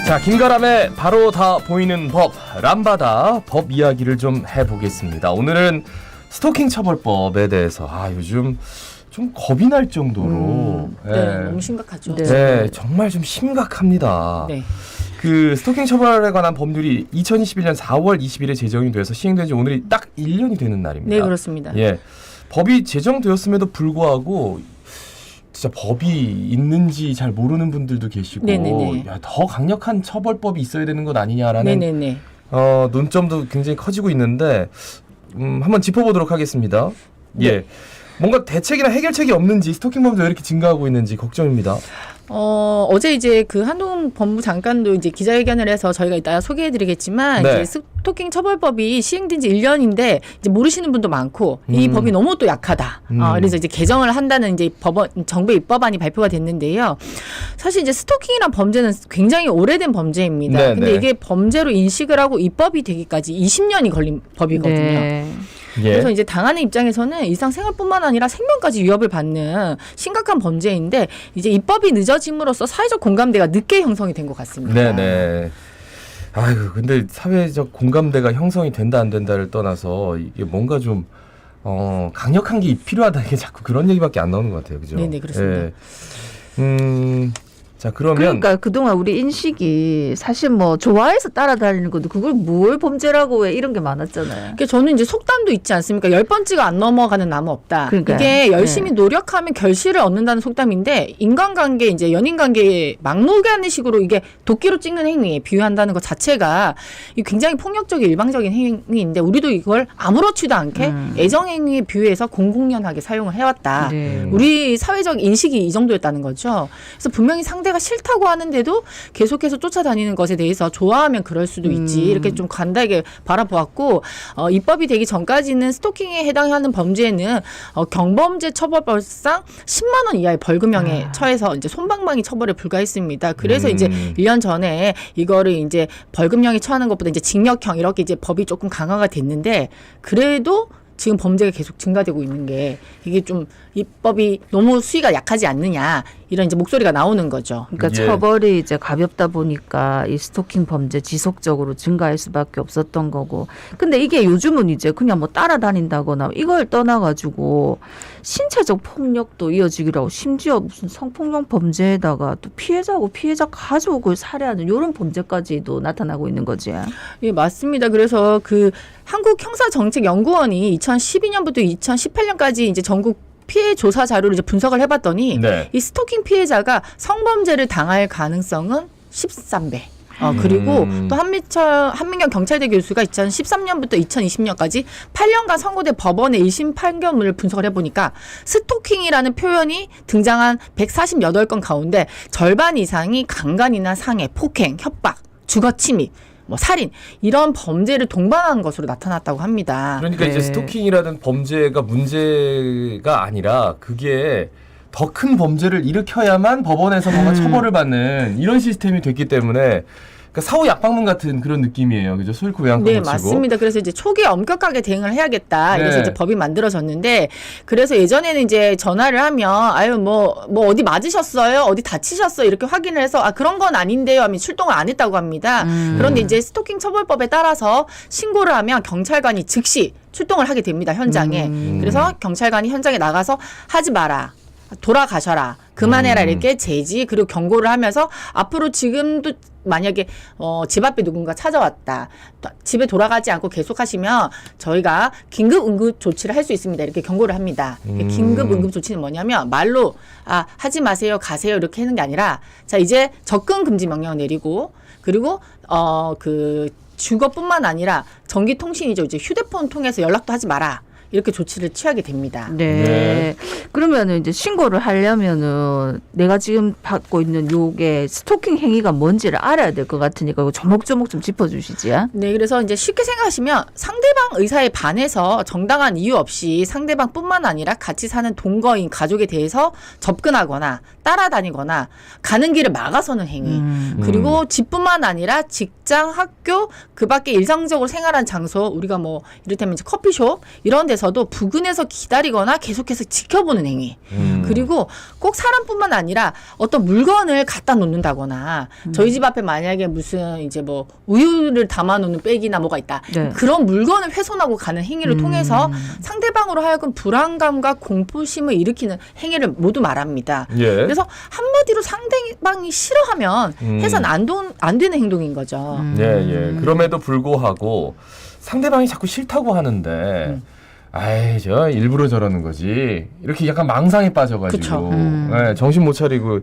자, 김가람의 바로 다 보이는 법, 람바다 법 이야기를 좀 해보겠습니다. 오늘은 스토킹 처벌법에 대해서 요즘 좀 겁이 날 정도로 너무 심각하죠. 네, 정말 좀 심각합니다. 네. 그 스토킹 처벌에 관한 법률이 2021년 4월 20일에 제정이 돼서 시행된 지 오늘이 딱 1년이 되는 날입니다. 네, 그렇습니다. 예, 법이 제정되었음에도 불구하고 진짜 법이 있는지 잘 모르는 분들도 계시고, 야, 더 강력한 처벌법이 있어야 되는 것 아니냐라는 논점도 굉장히 커지고 있는데 한번 짚어보도록 하겠습니다. 네. 예, 뭔가 대책이나 해결책이 없는지 스토킹범죄 왜 이렇게 증가하고 있는지 걱정입니다. 어제 이제 그 한동훈 법무부 장관도 이제 기자회견을 해서 저희가 이따 소개해드리겠지만 네. 이제 스토킹 처벌법이 시행된 지 1년인데 이제 모르시는 분도 많고 이 법이 너무 또 약하다. 그래서 이제 개정을 한다는 이제 정부 입법안이 발표가 됐는데요. 사실 이제 스토킹이란 범죄는 굉장히 오래된 범죄입니다. 네, 근데 네. 이게 범죄로 인식을 하고 입법이 되기까지 20년이 걸린 법이거든요. 네. 예. 그래서 이제 당하는 입장에서는 일상생활뿐만 아니라 생명까지 위협을 받는 심각한 범죄인데 이제 입법이 늦어짐으로써 사회적 공감대가 늦게 형성이 된 것 같습니다. 네네. 아유, 근데 사회적 공감대가 형성이 된다 안 된다를 떠나서 이게 뭔가 좀 강력한 게 필요하다, 이게 자꾸 그런 얘기밖에 안 나오는 것 같아요, 그죠? 네네, 그렇습니다. 예. 자, 그러면 그러니까 그동안 우리 인식이 사실 뭐 좋아해서 따라다니는 것도 그걸 뭘 범죄라고 왜 이런 게 많았잖아요. 그러니까 저는 이제 속담도 있지 않습니까? 10번째가 안 넘어가는 나무 없다. 그러니까요. 이게 열심히 노력하면 결실을 얻는다는 속담인데 인간관계 이제 연인관계에 막무가내 식으로 이게 도끼로 찍는 행위에 비유한다는 것 자체가 굉장히 폭력적인 일방적인 행위인데 우리도 이걸 아무렇지도 않게 애정행위에 비유해서 공공연하게 사용을 해왔다. 네. 우리 사회적 인식이 이 정도였다는 거죠. 그래서 분명히 상대가 싫다고 하는데도 계속해서 쫓아다니는 것에 대해서 좋아하면 그럴 수도 있지. 이렇게 좀 간단하게 바라보았고 입법이 되기 전까지는 스토킹에 해당하는 범죄는 경범죄 처벌법상 10만 원 이하의 벌금형에 처해서 이제 솜방망이 처벌에 불과했습니다. 그래서 이제 1년 전에 이거를 이제 벌금형에 처하는 것보다 이제 징역형 이렇게 이제 법이 조금 강화가 됐는데 그래도 지금 범죄가 계속 증가되고 있는 게 이게 좀 입법이 너무 수위가 약하지 않느냐 이런 이제 목소리가 나오는 거죠. 그러니까 예. 처벌이 이제 가볍다 보니까 이 스토킹 범죄 지속적으로 증가할 수밖에 없었던 거고. 근데 이게 요즘은 이제 그냥 뭐 따라다닌다거나 이걸 떠나가지고 신체적 폭력도 이어지기로 하고 심지어 무슨 성폭력 범죄에다가 또 피해자고 피해자 가족을 살해하는 이런 범죄까지도 나타나고 있는 거지. 예, 맞습니다. 그래서 그 한국형사정책연구원이 2012년부터 2018년까지 이제 전국 피해 조사 자료를 이제 분석을 해봤더니 네. 이 스토킹 피해자가 성범죄를 당할 가능성은 13배. 그리고 또 한민경 경찰대 교수가 2013년부터 2020년까지 8년간 선고된 법원의 1심 판결문을 분석을 해보니까 스토킹이라는 표현이 등장한 148건 가운데 절반 이상이 강간이나 상해, 폭행, 협박, 주거침입, 뭐 살인 이런 범죄를 동반한 것으로 나타났다고 합니다. 그러니까 이제 스토킹이라는 범죄가 문제가 아니라 그게 더 큰 범죄를 일으켜야만 법원에서 뭔가 처벌을 받는 이런 시스템이 됐기 때문에 그러니까 사후 약방문 같은 그런 느낌이에요. 그죠? 소일코 외양간 네, 고치고. 맞습니다. 그래서 이제 초기에 엄격하게 대응을 해야겠다. 네. 그래서 이제 법이 만들어졌는데 그래서 예전에는 이제 전화를 하면 뭐 어디 맞으셨어요? 어디 다치셨어요? 이렇게 확인을 해서 그런 건 아닌데요 하면 출동을 안 했다고 합니다. 그런데 이제 스토킹 처벌법에 따라서 신고를 하면 경찰관이 즉시 출동을 하게 됩니다. 현장에. 그래서 경찰관이 현장에 나가서 하지 마라. 돌아가셔라. 그만해라. 이렇게 제지 그리고 경고를 하면서 앞으로 지금도 만약에 집 앞에 누군가 찾아왔다. 집에 돌아가지 않고 계속하시면 저희가 긴급 응급 조치를 할 수 있습니다. 이렇게 경고를 합니다. 긴급 응급 조치는 뭐냐면 말로 하지 마세요. 가세요. 이렇게 하는 게 아니라 자 이제 접근 금지 명령을 내리고 그리고 그 주거뿐만 아니라 전기통신이죠. 이제 휴대폰 통해서 연락도 하지 마라. 이렇게 조치를 취하게 됩니다. 네. 그러면은 이제 신고를 하려면은 내가 지금 받고 있는 요게 스토킹 행위가 뭔지를 알아야 될 것 같으니까 이거 조목조목 좀 짚어주시지. 네, 그래서 이제 쉽게 생각하시면 상대방 의사에 반해서 정당한 이유 없이 상대방뿐만 아니라 같이 사는 동거인 가족에 대해서 접근하거나 따라다니거나 가는 길을 막아서는 행위. 그리고 집뿐만 아니라 직장, 학교, 그 밖에 일상적으로 생활한 장소, 우리가 뭐 이를테면 이제 커피숍 이런 데서 중에서도 부근에서 기다리거나 계속해서 지켜보는 행위. 그리고 꼭 사람뿐만 아니라 어떤 물건을 갖다 놓는다거나 저희 집 앞에 만약에 무슨 이제 뭐 우유를 담아놓는 백이나 뭐가 있다. 네. 그런 물건을 훼손하고 가는 행위를 통해서 상대방으로 하여금 불안감과 공포심을 일으키는 행위를 모두 말합니다. 예. 그래서 한마디로 상대방이 싫어하면 해서는 안 되는 행동인 거죠. 예. 그럼에도 불구하고 상대방이 자꾸 싫다고 하는데 아이 저 일부러 저러는 거지 이렇게 약간 망상에 빠져가지고 예, 정신 못 차리고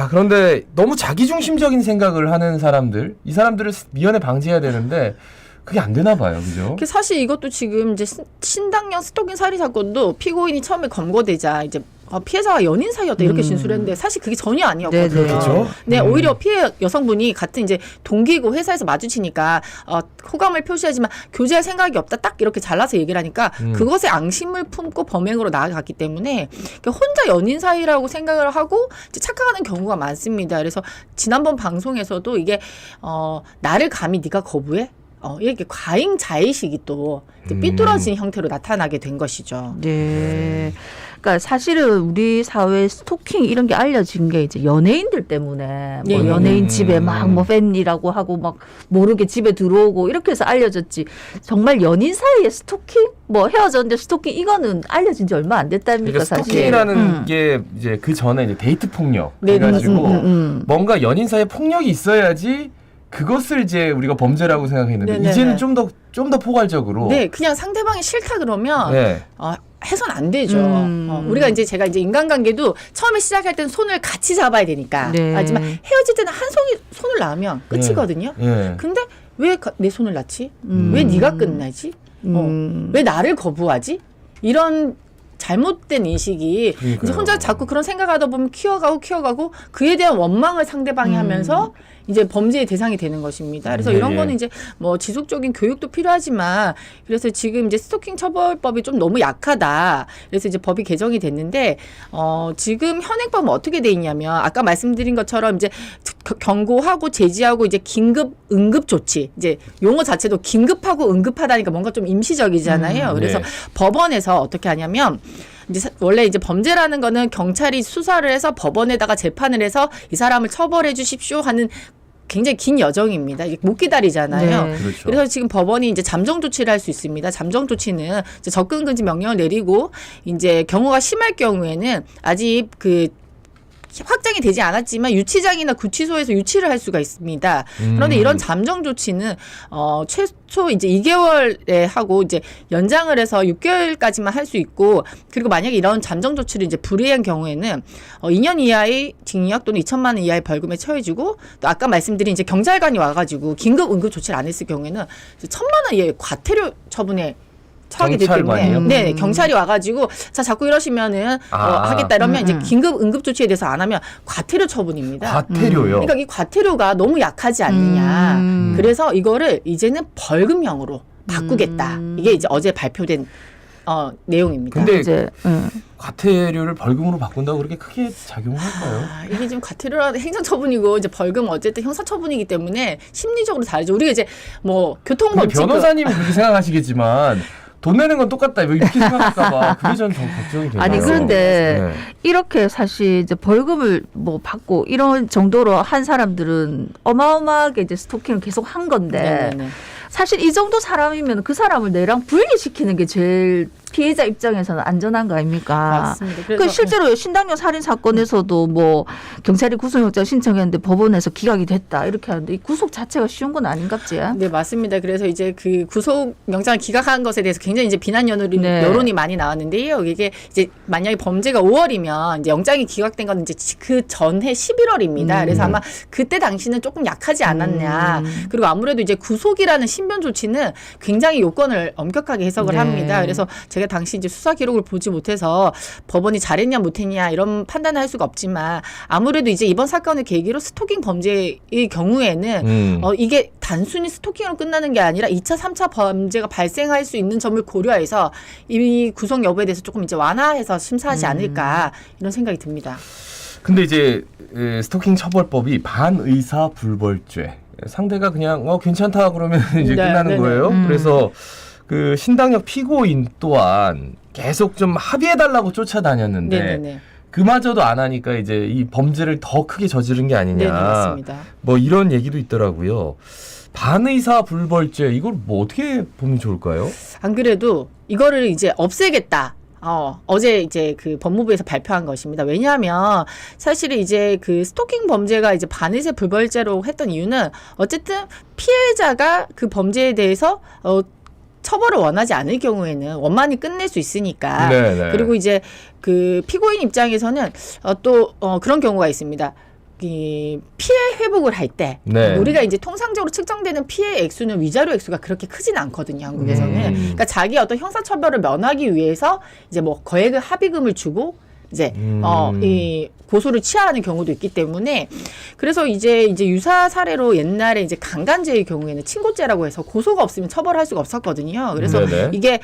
그런데 너무 자기중심적인 생각을 하는 사람들 이 사람들을 미연에 방지해야 되는데 그게 안 되나 봐요, 그죠? 사실 이것도 지금 이제 신당형 스토킹 살인 사건도 피고인이 처음에 검거되자 이제 피해자가 연인 사이였다 이렇게 진술했는데 사실 그게 전혀 아니었거든요. 네네. 그렇죠? 네, 오히려 피해 여성분이 같은 이제 동기고 회사에서 마주치니까 호감을 표시하지만 교제할 생각이 없다 딱 이렇게 잘라서 얘기를 하니까 그것에 앙심을 품고 범행으로 나아갔기 때문에 혼자 연인 사이라고 생각을 하고 이제 착각하는 경우가 많습니다. 그래서 지난번 방송에서도 이게 나를 감히 네가 거부해? 이렇게 과잉 자의식이 또 이제 삐뚤어진 형태로 나타나게 된 것이죠. 네. 그러니까 사실은 우리 사회 스토킹 이런 게 알려진 게 이제 연예인들 때문에 뭐 네. 연예인 집에 막 뭐 팬이라고 하고 막 모르게 집에 들어오고 이렇게 해서 알려졌지. 정말 연인 사이에 스토킹 뭐 헤어졌는데 스토킹 이거는 알려진 지 얼마 안 됐다니까 그러니까 사실. 스토킹이라는 게 이제 그 전에 이제 데이트 폭력 네, 해가지고 뭔가 연인 사이에 폭력이 있어야지 그것을 이제 우리가 범죄라고 생각했는데 네네네. 이제는 좀 더 포괄적으로 네, 그냥 상대방이 싫다 그러면 네. 해선 안 되죠. 우리가 이제 제가 이제 인간관계도 처음에 시작할 때는 손을 같이 잡아야 되니까. 네. 하지만 헤어질 때는 한 손을 놔면 끝이거든요. 예. 근데 왜 내 손을 놨지? 왜 네가 끝나지? 왜 나를 거부하지? 이런 잘못된 인식이 그러니까요. 이제 혼자 자꾸 그런 생각하다 보면 키워가고 그에 대한 원망을 상대방이 하면서 이제 범죄의 대상이 되는 것입니다. 그래서 이런 거는 이제 뭐 지속적인 교육도 필요하지만 그래서 지금 이제 스토킹 처벌법이 좀 너무 약하다. 그래서 이제 법이 개정이 됐는데 지금 현행법은 어떻게 돼 있냐면 아까 말씀드린 것처럼 이제 경고하고 제지하고 이제 긴급 응급 조치 이제 용어 자체도 긴급하고 응급하다니까 뭔가 좀 임시적이잖아요. 그래서 네. 법원에서 어떻게 하냐면 이제 원래 이제 범죄라는 거는 경찰이 수사를 해서 법원에다가 재판을 해서 이 사람을 처벌해 주십시오 하는 굉장히 긴 여정입니다. 못 기다리잖아요. 네. 그렇죠. 그래서 지금 법원이 이제 잠정 조치를 할 수 있습니다. 잠정 조치는 이제 접근 금지 명령을 내리고 이제 경우가 심할 경우에는 아직 그 확정이 되지 않았지만 유치장이나 구치소에서 유치를 할 수가 있습니다. 그런데 이런 잠정 조치는 최초 이제 2개월에 하고 이제 연장을 해서 6개월까지만 할 수 있고 그리고 만약에 이런 잠정 조치를 이제 불이한 경우에는 2년 이하의 징역 또는 2천만 원 이하의 벌금에 처해지고 또 아까 말씀드린 이제 경찰관이 와가지고 긴급 응급 조치를 안 했을 경우에는 1,000만 원 이하의 과태료 처분에 처하게 되기 때문에 경찰관이요? 네 경찰이 와가지고 자 자꾸 이러시면은 하겠다 이러면 이제 긴급 응급 조치에 대해서 안 하면 과태료 처분입니다. 과태료요. 그러니까 이 과태료가 너무 약하지 않느냐. 그래서 이거를 이제는 벌금형으로 바꾸겠다. 이게 이제 어제 발표된 내용입니다. 근데 이제 과태료를 벌금으로 바꾼다고 그렇게 크게 작용할까요? 이게 지금 과태료라 행정처분이고 이제 벌금 어쨌든 형사처분이기 때문에 심리적으로 다르죠. 우리가 이제 뭐 근데 교통법칙 변호사님은 그렇게 생각하시겠지만 돈 내는 건 똑같다 이렇게 생각할까봐 그게 전 좀 걱정이 되네요. 아니 그런데 네. 이렇게 사실 이제 벌금을 뭐 받고 이런 정도로 한 사람들은 어마어마하게 이제 스토킹을 계속 한 건데 네네네. 사실 이 정도 사람이면 그 사람을 내랑 분리시키는 게 제일 피해자 입장에서는 안전한 거 아닙니까? 맞습니다. 그래서 그 실제로 신당역 살인 사건에서도 뭐 경찰이 구속영장 신청했는데 법원에서 기각이 됐다 이렇게 하는데 이 구속 자체가 쉬운 건 아닌갑지? 네, 맞습니다. 그래서 이제 그 구속 영장을 기각한 것에 대해서 굉장히 이제 비난 네. 여론이 많이 나왔는데요. 이게 이제 만약에 범죄가 5월이면 이제 영장이 기각된 건 이제 그 전해 11월입니다. 그래서 아마 그때 당시는 조금 약하지 않았냐. 그리고 아무래도 이제 구속이라는 신변 조치는 굉장히 요건을 엄격하게 해석을 네. 합니다. 그래서 제가 당시 이제 수사 기록을 보지 못해서 법원이 잘했냐 못했냐 이런 판단을 할 수가 없지만 아무래도 이제 이번 사건을 계기로 스토킹 범죄의 경우에는 이게 단순히 스토킹으로 끝나는 게 아니라 2차, 3차 범죄가 발생할 수 있는 점을 고려해서 이 구속 여부에 대해서 조금 이제 완화해서 심사하지 않을까 이런 생각이 듭니다. 근데 이제 스토킹 처벌법이 반의사 불벌죄 상대가 그냥 괜찮다 그러면 이제 네, 끝나는 네네. 거예요. 그래서 그 신당역 피고인 또한 계속 좀 합의해달라고 쫓아다녔는데 네네네. 그마저도 안 하니까 이제 이 범죄를 더 크게 저지른 게 아니냐. 네, 맞습니다. 뭐 이런 얘기도 있더라고요. 반의사 불벌죄 이걸 뭐 어떻게 보면 좋을까요? 안 그래도 이거를 이제 없애겠다. 어제 이제 그 법무부에서 발표한 것입니다. 왜냐하면 사실은 이제 그 스토킹 범죄가 이제 반의사 불벌죄로 했던 이유는 어쨌든 피해자가 그 범죄에 대해서 처벌을 원하지 않을 경우에는 원만히 끝낼 수 있으니까. 네네. 그리고 이제 그 피고인 입장에서는 또 그런 경우가 있습니다. 이 피해 회복을 할 때 네. 우리가 이제 통상적으로 측정되는 피해 액수는 위자료 액수가 그렇게 크진 않거든요, 한국에서는. 그러니까 자기 어떤 형사처벌을 면하기 위해서 이제 뭐 거액의 합의금을 주고 이제 이 고소를 취하하는 경우도 있기 때문에 그래서 이제 유사 사례로 옛날에 이제 강간죄의 경우에는 친고죄라고 해서 고소가 없으면 처벌할 수가 없었거든요. 그래서 네네. 이게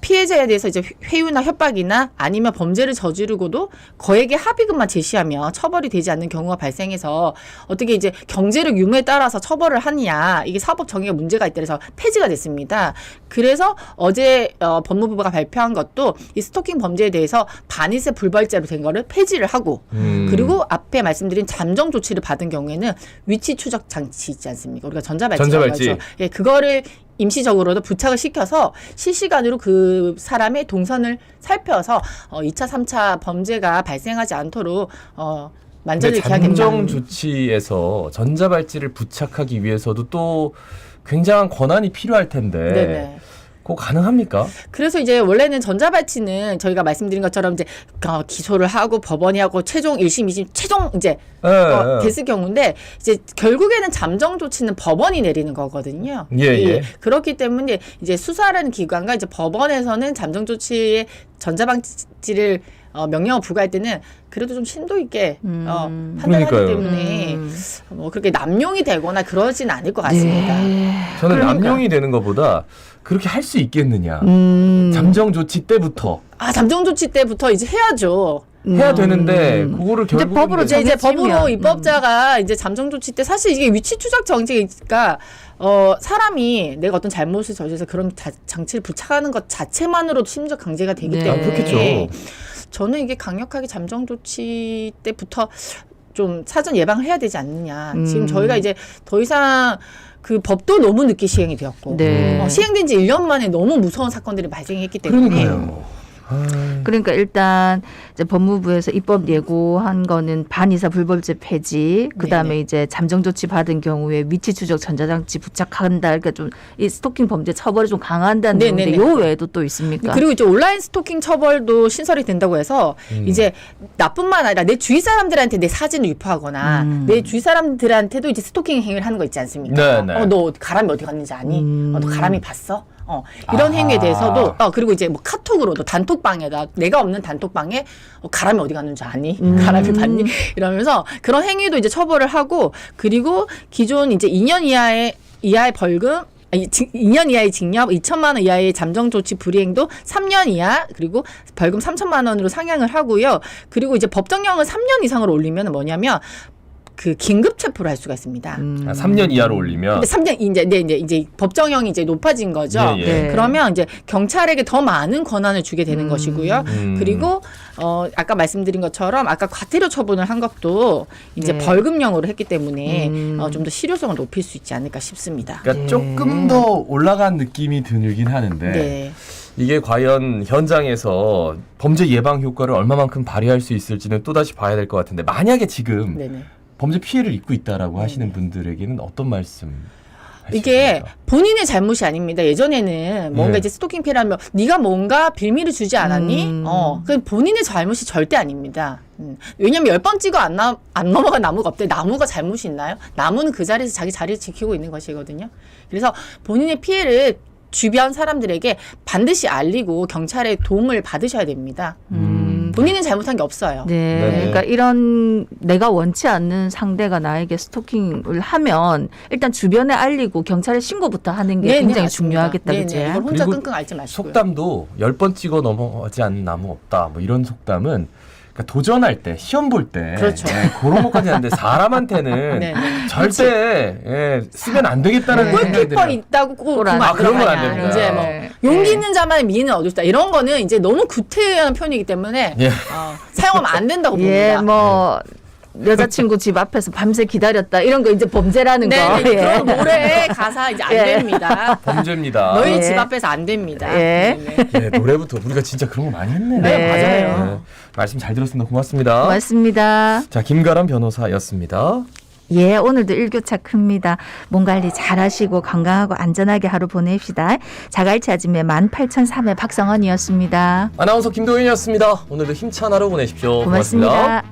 피해자에 대해서 이제 회유나 협박이나 아니면 범죄를 저지르고도 거액의 합의금만 제시하면 처벌이 되지 않는 경우가 발생해서 어떻게 이제 경제력 유무에 따라서 처벌을 하느냐 이게 사법 정의가 문제가 있다 그래서 폐지가 됐습니다. 그래서 어제 법무부가 발표한 것도 이 스토킹 범죄에 대해서 반의세 불벌죄로 된 거를 폐지를 하고 그리고 앞에 말씀드린 잠정 조치를 받은 경우에는 위치 추적 장치 있지 않습니까? 우리가 전자발찌라고 하죠. 예, 그거를 임시적으로도 부착을 시켜서 실시간으로 그 사람의 동선을 살펴서 2차, 3차 범죄가 발생하지 않도록 만전을 기하겠다. 잠정 조치에서 전자발찌를 부착하기 위해서도 또 굉장한 권한이 필요할 텐데 네네. 그거 가능합니까? 그래서 이제 원래는 전자발찌는 저희가 말씀드린 것처럼 이제 기소를 하고 법원이 하고 최종 1심, 2심 최종 이제 됐을 경우인데 이제 결국에는 잠정 조치는 법원이 내리는 거거든요. 예. 그렇기 때문에 이제 수사라는 기관과 이제 법원에서는 잠정 조치의 전자발찌를 명령을 부과할 때는 그래도 좀 심도 있게 판단하기 그러니까요. 때문에 뭐 그렇게 남용이 되거나 그러지는 않을 것 같습니다. 저는 그러니까. 남용이 되는 것보다 그렇게 할 수 있겠느냐. 잠정 조치 때부터 잠정 조치 때부터 이제 해야죠. 해야 되는데 그거를 이제 결국 법으로 이제 정해지면. 법으로 입법자가 이제 잠정 조치 때 사실 이게 위치 추적 정지가 사람이 내가 어떤 잘못을 저질러서 그런 장치를 부착하는 것 자체만으로도 심리적 강제가 되기 네. 때문에 그렇겠죠. 저는 이게 강력하게 잠정 조치 때부터 좀 사전 예방을 해야 되지 않느냐. 지금 저희가 이제 더 이상 그 법도 너무 늦게 시행이 되었고 네. 시행된 지 1년 만에 너무 무서운 사건들이 발생했기 때문에 그러니까요. 그러니까 일단 이제 법무부에서 입법 예고한 거는 반의사 불벌죄 폐지, 그다음에 네네. 이제 잠정 조치 받은 경우에 위치 추적 전자장치 부착한다. 그러니까 좀 이 스토킹 범죄 처벌이 좀 강화한다는 네네네. 건데 요 외에도 또 있습니까? 그리고 이제 온라인 스토킹 처벌도 신설이 된다고 해서 이제 나뿐만 아니라 내 주위 사람들한테 내 사진을 유포하거나 내 주위 사람들한테도 이제 스토킹 행위를 하는 거 있지 않습니까? 네네. 너 가람이 어디 갔는지 아니? 너 가람이 봤어? 이런 행위에 대해서도 그리고 이제 뭐 카톡으로도 단톡방에다 내가 없는 단톡방에 가람이 어디 갔는지 아니? 가람이 봤니? 이러면서 그런 행위도 이제 처벌을 하고 그리고 기존 이제 2년 이하의 벌금 2년 이하의 징역, 2천만 원 이하의 잠정 조치 불이행도 3년 이하, 그리고 벌금 3천만 원으로 상향을 하고요. 그리고 이제 법정형을 3년 이상으로 올리면 뭐냐면 그 긴급 체포를 할 수가 있습니다. 3년 이하로 올리면 근데 3년 이제 법정형이 이제 높아진 거죠. 예, 예. 네. 그러면 이제 경찰에게 더 많은 권한을 주게 되는 것이고요. 그리고 아까 말씀드린 것처럼 아까 과태료 처분을 한 것도 이제 네. 벌금형으로 했기 때문에 좀 더 실효성을 높일 수 있지 않을까 싶습니다. 그러니까 조금 더 올라간 느낌이 들긴 하는데 네. 이게 과연 현장에서 범죄 예방 효과를 얼마만큼 발휘할 수 있을지는 또다시 봐야 될 것 같은데 만약에 지금 네네. 범죄 피해를 입고 있다라고 하시는 분들에게는 어떤 말씀 이게 하시겠습니까? 본인의 잘못이 아닙니다. 예전에는 뭔가 네. 이제 스토킹 피해라면 네가 뭔가 빌미를 주지 않았니? 그 본인의 잘못이 절대 아닙니다. 왜냐면 10번 찍어 안 넘어간 나무가 없대. 나무가 잘못이 있나요? 나무는 그 자리에서 자기 자리를 지키고 있는 것이거든요. 그래서 본인의 피해를 주변 사람들에게 반드시 알리고 경찰의 도움을 받으셔야 됩니다. 본인은 잘못한 게 없어요. 네. 네네. 그러니까 이런 내가 원치 않는 상대가 나에게 스토킹을 하면 일단 주변에 알리고 경찰에 신고부터 하는 게 굉장히 중요하겠다. 그치? 이걸 혼자 그리고 끙끙 앓지 마시고요. 속담도 10번 찍어 넘어가지 않는 나무 없다. 뭐 이런 속담은 그러니까 도전할 때, 시험 볼 때, 그렇죠. 그런 것까지 하는데 사람한테는 네, 네. 절대 쓰면 안 되겠다는 생각이 골키퍼 들어요. 있다고 꼭 골 그만 안- 아, 그런 건안 들어가냐. 됩니다. 이제 뭐 네. 용기 네. 있는 자만의 미는 얻을 수 있다. 이런 거는 이제 너무 구태한 표현이기 때문에 예. 사용하면 안 된다고 봅니다. 예, 뭐 여자친구 집 앞에서 밤새 기다렸다 이런 거 이제 범죄라는 거. 네, 예. 그런 노래 가사 이제 안 예. 됩니다. 범죄입니다. 너희 예. 집 앞에서 안 됩니다. 예. 네, 네. 예, 노래부터 우리가 진짜 그런 거 많이 했네. 네, 맞아요. 네, 말씀 잘 들었습니다. 고맙습니다. 고맙습니다. 자, 김가람 변호사였습니다. 예, 오늘도 일교차 큽니다. 몸 관리 잘하시고 건강하고 안전하게 하루 보냅시다. 자갈치 아줌의 18,300 박성원이었습니다. 아나운서 김도윤이었습니다. 오늘도 힘찬 하루 보내십시오. 고맙습니다.